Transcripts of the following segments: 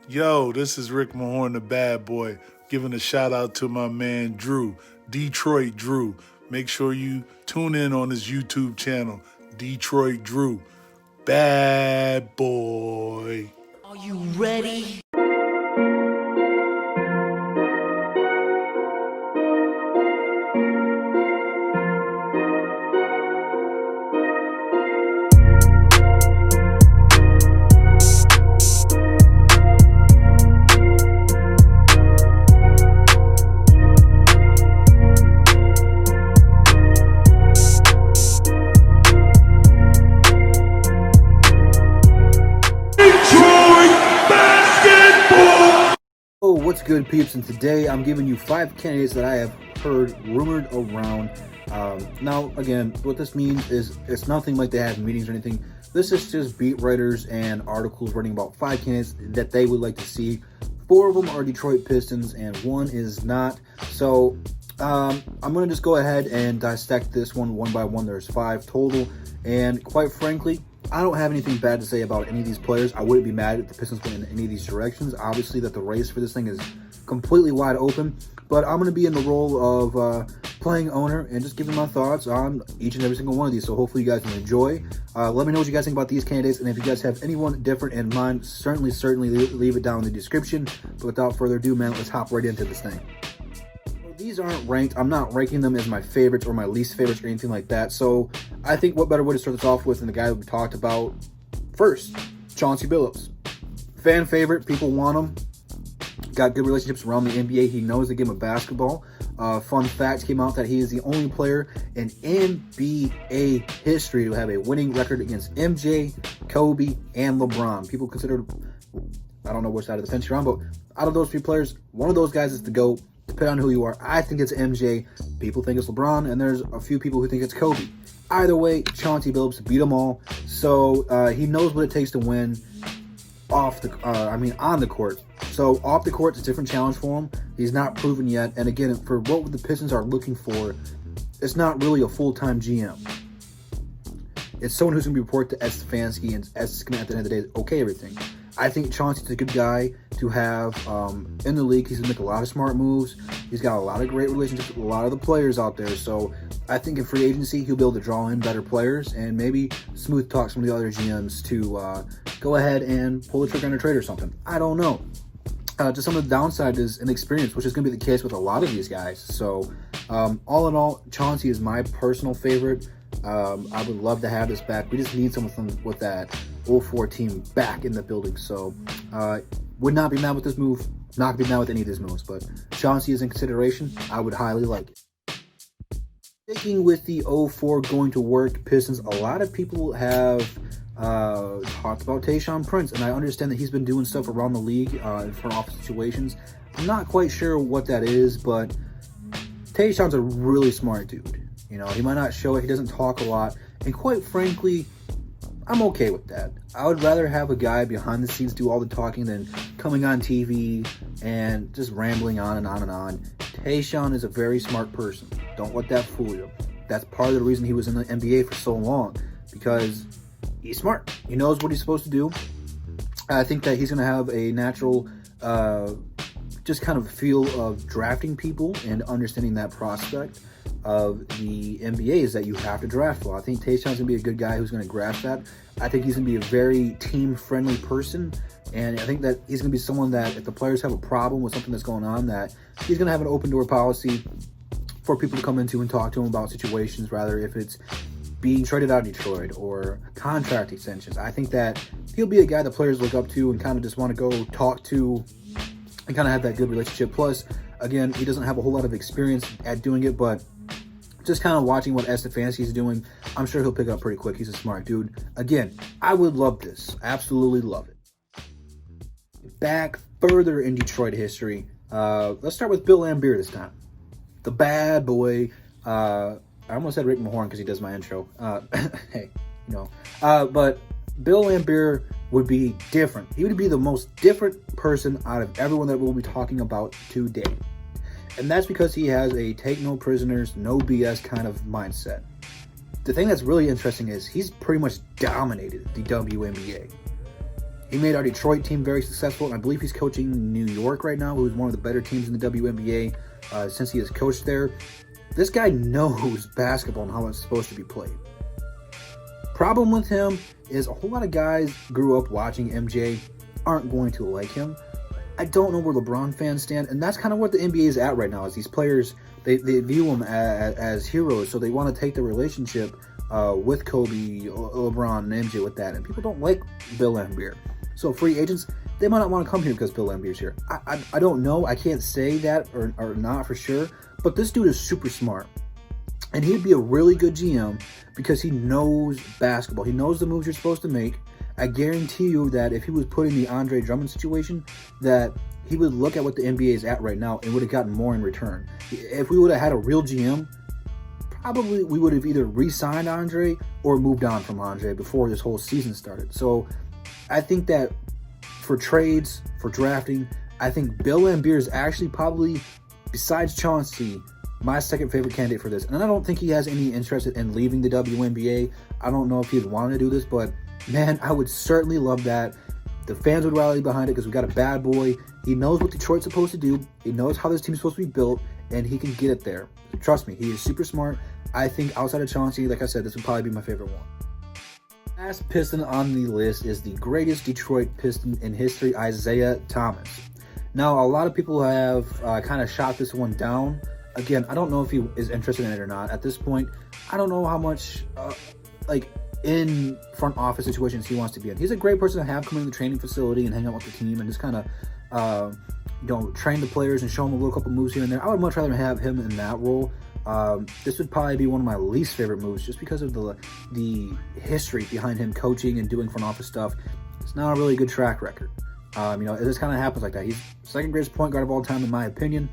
Yo, this is Rick Mahorn, the bad boy, giving a shout out to my man Drew, Detroit Drew. Make sure you tune in on his YouTube channel, Detroit Drew. Bad boy. Are you ready? Oh, what's good, peeps? And today I'm giving you 5 candidates that I have heard rumored around. Now, again, what this means is it's nothing like they have meetings or anything. This is just beat writers and articles writing about 5 candidates that they would like to see. 4 of them are Detroit Pistons and 1 is not. So I'm going to just go ahead and dissect this one by one. There's 5 total. And quite frankly, I don't have anything bad to say about any of these players. I wouldn't be mad if the Pistons went in any of these directions. Obviously, that the race for this thing is completely wide open. But I'm going to be in the role of playing owner and just giving my thoughts on each and every single one of these. So hopefully you guys will enjoy. Let me know what you guys think about these candidates. And if you guys have anyone different in mind, certainly leave it down in the description. But without further ado, man, let's hop right into this thing. These aren't ranked. I'm not ranking them as my favorites or my least favorites or anything like that. So I think what better way to start this off with than the guy that we talked about first, Chauncey Billups. Fan favorite. People want him. Got good relationships around the NBA. He knows the game of basketball. Fun fact came out that he is the only player in NBA history to have a winning record against MJ, Kobe, and LeBron. People consider, I don't know which side of the fence you're on, but out of those 3 players, one of those guys is the GOAT. Depending on who you are, I think it's MJ. People think it's LeBron, and there's a few people who think it's Kobe. Either way, Chauncey Billups beat them all, so he knows what it takes to win on the court. So off the court, it's a different challenge for him. He's not proven yet, and again, for what the Pistons are looking for, it's not really a full-time GM. It's someone who's going to be report to S. Stefanski, and S is going to, at the end of the day, okay everything. I think Chauncey's a good guy to have in the league. He's going to make a lot of smart moves. He's got a lot of great relationships with a lot of the players out there. So I think in free agency, he'll be able to draw in better players and maybe smooth talk some of the other GMs to go ahead and pull the trigger on a trade or something. I don't know. Just some of the downside is inexperience, which is going to be the case with a lot of these guys. So all in all, Chauncey is my personal favorite. I would love to have this back. We just need someone with that 04 team back in the building. So would not be mad with this move. Not be mad with any of these moves. But Chauncey is in consideration. I would highly like it. Sticking with the 04 going to work Pistons, a lot of people have talked about Taishan Prince. And I understand that he's been doing stuff around the league in front office situations. I'm not quite sure what that is, but Tayshawn's a really smart dude. You know, he might not show it. He doesn't talk a lot. And quite frankly, I'm okay with that. I would rather have a guy behind the scenes do all the talking than coming on TV and just rambling on and on and on. Tayshawn is a very smart person. Don't let that fool you. That's part of the reason he was in the NBA for so long, because he's smart. He knows what he's supposed to do. I think that he's going to have a natural just kind of feel of drafting people and understanding that prospect of the NBA is that you have to draft well. I think Tayshawn's going to be a good guy who's going to grasp that. I think he's going to be a very team-friendly person, and I think that he's going to be someone that if the players have a problem with something that's going on, that he's going to have an open-door policy for people to come into and talk to him about situations, rather if it's being traded out of Detroit or contract extensions. I think that he'll be a guy that players look up to and kind of just want to go talk to and kind of have that good relationship. Plus, again, he doesn't have a whole lot of experience at doing it, but just kind of watching what S. Stefanski is doing, I'm sure he'll pick up pretty quick. He's a smart dude. Again, I would love this. Absolutely love it. Back further in Detroit history, let's start with Bill Lambert this time. The bad boy. I almost said Rick Mahorn because he does my intro. Hey, you know. But Bill Lambert would be different. He would be the most different person out of everyone that we'll be talking about today. And that's because he has a take no prisoners, no BS kind of mindset. The thing that's really interesting is he's pretty much dominated the WNBA. He made our Detroit team very successful, and I believe he's coaching New York right now, who's one of the better teams in the WNBA since he has coached there. This guy knows basketball and how it's supposed to be played. Problem with him is a whole lot of guys grew up watching MJ aren't going to like him. I don't know where LeBron fans stand, and that's kind of what the NBA is at right now, is these players, they view them as heroes, so they want to take the relationship with Kobe, LeBron, and MJ with that, and people don't like Bill Lambert. So free agents, they might not want to come here because Bill Lambert's here. I don't know. I can't say that or not for sure, but this dude is super smart. And he'd be a really good GM because he knows basketball. He knows the moves you're supposed to make. I guarantee you that if he was put in the Andre Drummond situation, that he would look at what the NBA is at right now and would have gotten more in return. If we would have had a real GM, probably we would have either re-signed Andre or moved on from Andre before this whole season started. So I think that for trades, for drafting, I think Bill Lambert is actually probably, besides Chauncey, my second favorite candidate for this. And I don't think he has any interest in leaving the WNBA. I don't know if he'd want to do this, but man, I would certainly love that. The fans would rally behind it because we got a bad boy. He knows what Detroit's supposed to do. He knows how this team's supposed to be built, and he can get it there. Trust me, he is super smart. I think outside of Chauncey, like I said, this would probably be my favorite one. Last Piston on the list is the greatest Detroit Piston in history, Isaiah Thomas. Now, a lot of people have kind of shot this one down. Again, I don't know if he is interested in it or not. At this point, I don't know how much, in front office situations he wants to be in. He's a great person to have come into the training facility and hang out with the team and just kind of, train the players and show them a little couple moves here and there. I would much rather have him in that role. This would probably be one of my least favorite moves just because of the history behind him coaching and doing front office stuff. It's not a really good track record. It just kind of happens like that. He's second greatest point guard of all time in my opinion.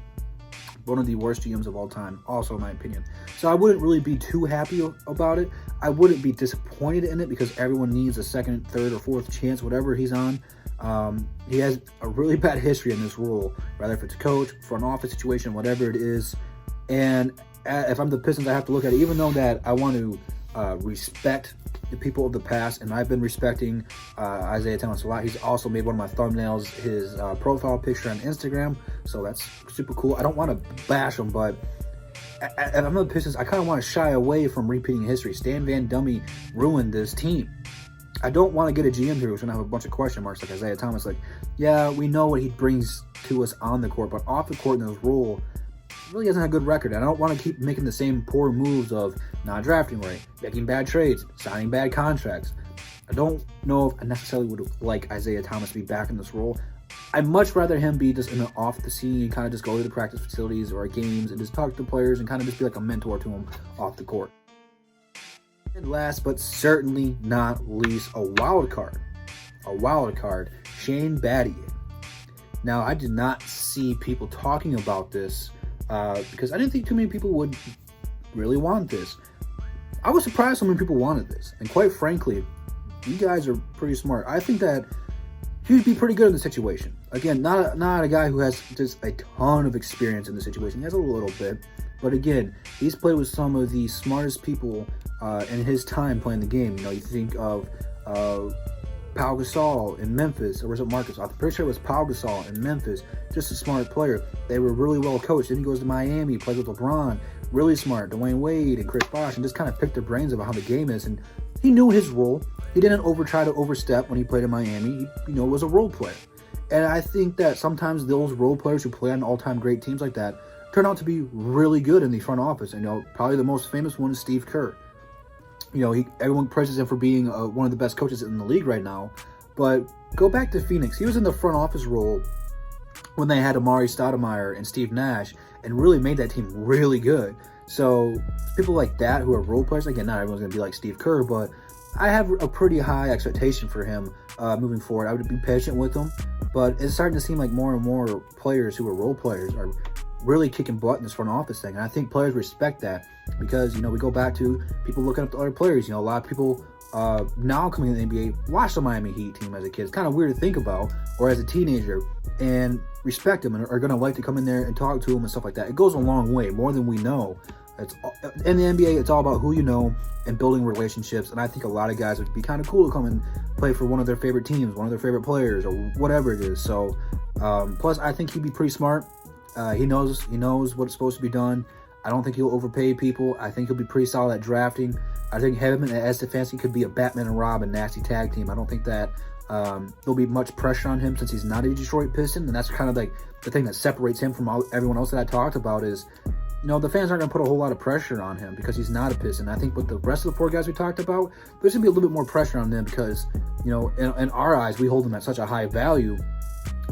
One of the worst GMs of all time, also in my opinion. So I wouldn't really be too happy about it. I wouldn't be disappointed in it because everyone needs a second, third, or fourth chance, whatever he's on. He has a really bad history in this role, whether if it's coach, front office situation, whatever it is. And if I'm the Pistons, I have to look at it, even though that I want to respect the people of the past, and I've been respecting Isaiah Thomas a lot. He's also made one of my thumbnails his profile picture on Instagram, so that's super cool. I don't want to bash him, but if I'm the Pistons, I kind of want to shy away from repeating history. Stan Van Gundy ruined this team. I don't want to get a GM here who's going to have a bunch of question marks like Isaiah Thomas. Like, yeah, we know what he brings to us on the court, but off the court in his role, really hasn't had a good record. And I don't want to keep making the same poor moves of not drafting right, making bad trades, signing bad contracts. I don't know if I necessarily would like Isaiah Thomas to be back in this role. I'd much rather him be just in the off the scene and kind of just go to the practice facilities or games and just talk to players and kind of just be like a mentor to them off the court. And last but certainly not least, a wild card, Shane Battier. Now, I did not see people talking about this because I didn't think too many people would really want this. I was surprised how many people wanted this, and quite frankly, you guys are pretty smart. I think that he'd be pretty good in the situation. Again, not a guy who has just a ton of experience in the situation. He has a little bit, but again, he's played with some of the smartest people in his time playing the game. You think of Pau Gasol in Memphis, or was it Marcus? I'm pretty sure it was Pau Gasol in Memphis. Just a smart player. They were really well coached. Then he goes to Miami, plays with LeBron, really smart. Dwayne Wade and Chris Bosh, and just kind of picked their brains about how the game is. And he knew his role. He didn't try to overstep when he played in Miami. He was a role player. And I think that sometimes those role players who play on all-time great teams like that turn out to be really good in the front office. And probably the most famous one is Steve Kerr. Everyone praises him for being one of the best coaches in the league right now. But go back to Phoenix. He was in the front office role when they had Amari Stoudemire and Steve Nash and really made that team really good. So people like that who are role players, again, not everyone's going to be like Steve Kerr, but I have a pretty high expectation for him moving forward. I would be patient with him, but it's starting to seem like more and more players who are role players are really kicking butt in this front office thing. And I think players respect that because, we go back to people looking up to other players. A lot of people now coming in the NBA watch the Miami Heat team as a kid. It's kind of weird to think about, or as a teenager, and respect them and are going to like to come in there and talk to them and stuff like that. It goes a long way, more than we know. In the NBA, it's all about who you know and building relationships. And I think a lot of guys would be kind of cool to come and play for one of their favorite teams, one of their favorite players, or whatever it is. So, plus, I think he'd be pretty smart. He knows what's supposed to be done. I don't think he'll overpay people. I think he'll be pretty solid at drafting. I think him and Stefanski could be a Batman and Robin nasty tag team. I don't think that there'll be much pressure on him since he's not a Detroit Piston, and that's kind of like the thing that separates him from everyone else that I talked about is, the fans aren't going to put a whole lot of pressure on him because he's not a Piston. I think with the rest of the 4 guys we talked about, there's going to be a little bit more pressure on them because, in our eyes, we hold them at such a high value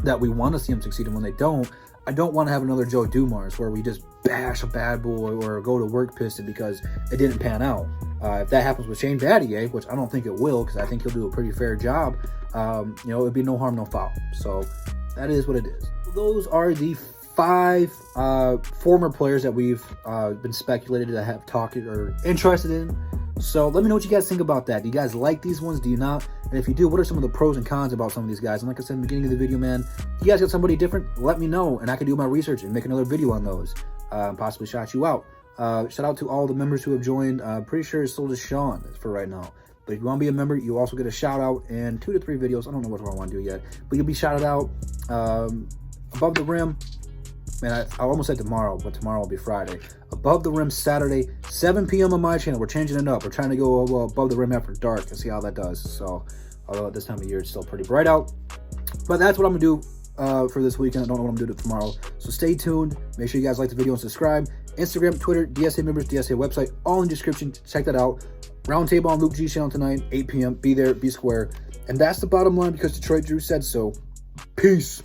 that we want to see them succeed, and when they don't, I don't want to have another Joe Dumars where we just bash a bad boy or go to work Piston because it didn't pan out. If that happens with Shane Battier, which I don't think it will because I think he'll do a pretty fair job, it'd be no harm, no foul. So that is what it is. Those are the 5 former players that we've been speculated to have talked or interested in. So let me know what you guys think about that. Do you guys like these ones? Do you not? And if you do, what are some of the pros and cons about some of these guys? And like I said in the beginning of the video, man, if you guys got somebody different, let me know, and I can do my research and make another video on those. Possibly shout you out. Shout out to all the members who have joined. Pretty sure it's still just Sean for right now. But if you want to be a member, you also get a shout out and 2 to 3 videos. I don't know what I want to do yet, but you'll be shouted out above the rim. Man, I almost said tomorrow, but tomorrow will be Friday. Above the Rim Saturday, 7 p.m. on my channel. We're changing it up. We're trying to go above the rim after dark and see how that does. So, although at this time of year, it's still pretty bright out. But that's what I'm going to do for this weekend. I don't know what I'm going to do tomorrow. So stay tuned. Make sure you guys like the video and subscribe. Instagram, Twitter, DSA members, DSA website, all in the description. Check that out. Roundtable on Luke G's channel tonight, 8 p.m. Be there, be square. And that's the bottom line because Detroit Drew said so. Peace.